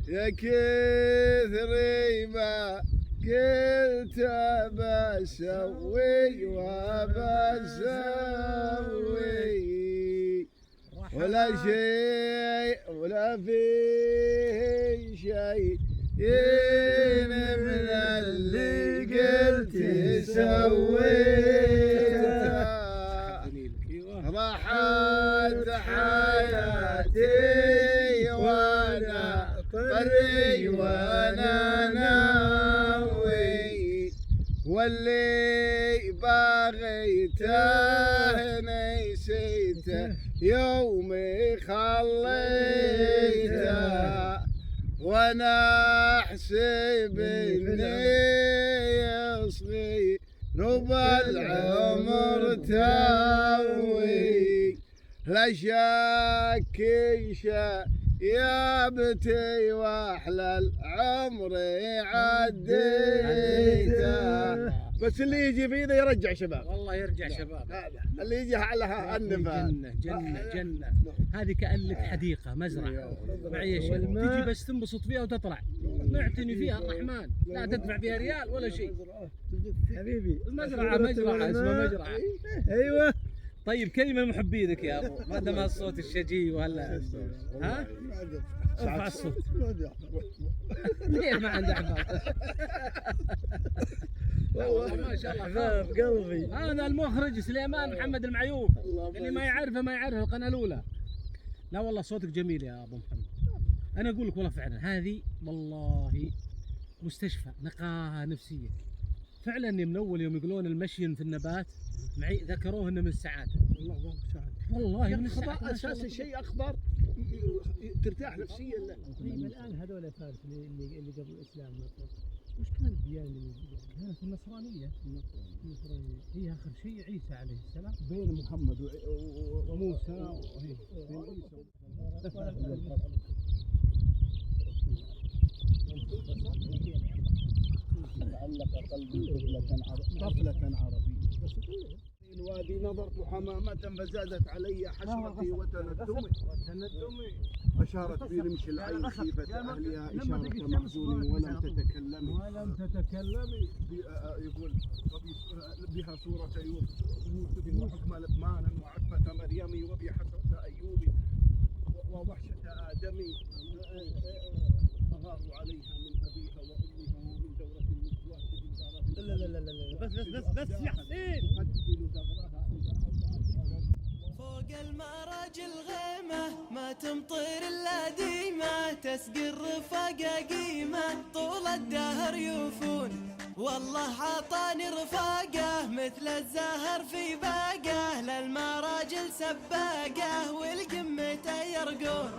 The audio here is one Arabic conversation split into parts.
يا كثري ما قلت بسوي وبسوي ولا شيء ولا في شيء من اللي قلت سويته راحت حياتي وانا طري وانا ناوي واللي بغيته نسيته يومي خليته وانا احسب اني يصغي ربع العمر تاوي لا شك يابتي واحلى العمر عديته بس اللي يجي فينا يرجع شباب والله يرجع شباب. هذا اللي يجي على النفا جنة هذه كأن لك حديقة مزرعة معيشة تجي بس تنبسط فيها وتطلع معتني فيها الرحمن لا تدفع فيها ريال ولا شيء حبيبي المزرعة اسمها مزرعة. ايوه طيب كلمة محبينك يا ابو ما دام الصوت الشجي وهلا ها ارفع الصوت ليه ما عنده احباب والله ما شاء الله احباب قلبي. هذا المخرج سليمان محمد المعيوف اللي ما يعرفه القناة الأولى. لا والله صوتك جميل يا ابو محمد. انا اقول لك والله فعلا هذه والله مستشفى نقاهة نفسية فعلا. من اول يوم يقولون المشي في النبات معي ذكروه انه من السعادة. والله من السعادة اساسا شيء اخضر ترتاح نفسيا له. طيب الان هذول فارس اللي قبل الاسلام وش كان الديانه اللي كانت النصرانية هي اخر شيء عيسى عليه السلام بين محمد وموسى تعلق قلبي طفلة عربية الوادي نظرت حمامة فزادت علي حسرتي وتندمي أشارت برمش العين خيفة أهلها إشارة محزون ولم تتكلمي يقول بها سورة يوسف وحكم لقمان وعفة مريم وبحسرة أيوب ووحشة آدمي أغاروا عليها من أبيها وأمها ومن دورة النسوات بس يا حسين فوق المراج الغيمة ما تمطر الا ديمة تسقي الرفاقة قيمة طول الدهر يوفون والله عطاني رفاقة مثل الزهر في باقة للمراجل سباقة والقمة يرقون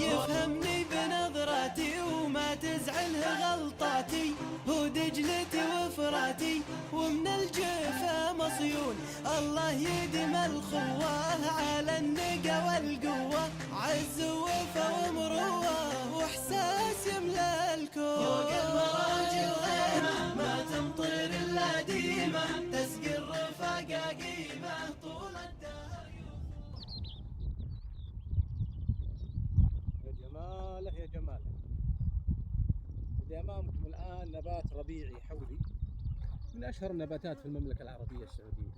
يفهمني بنظراتي وما تزعله غلطاتي هو دجلتي وفراتي ومن الجفا مصيون الله يديم الخوة على النقا والقوة عز ووفا ومروة واحساس يملى الكون فوق المراجل غيمة ما تمطر الا ديمة تسقي الرفاقة قيمة طول الدهر يا جماله يا جماله. بدي امامكم الان نبات ربيعي حولي من اشهر النباتات في المملكة العربية السعودية.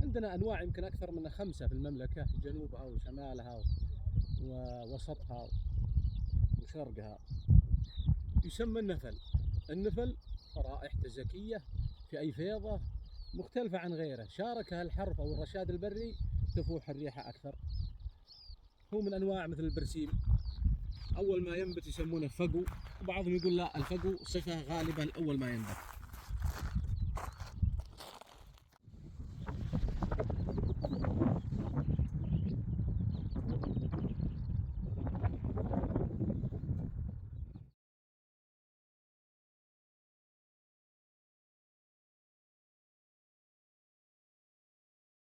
عندنا انواع يمكن اكثر من 5 في المملكة جنوبها وشمالها ووسطها وشرقها. يسمى النفل. النفل رائحته زكية في أي فيضة مختلفة عن غيره. شاركها الحرف أو الرشاد البري تفوح الريحة أكثر. هو من أنواع مثل البرسيم أول ما ينبت يسمونه فقو وبعضهم يقول لا الفقو صفة غالبا أول ما ينبت.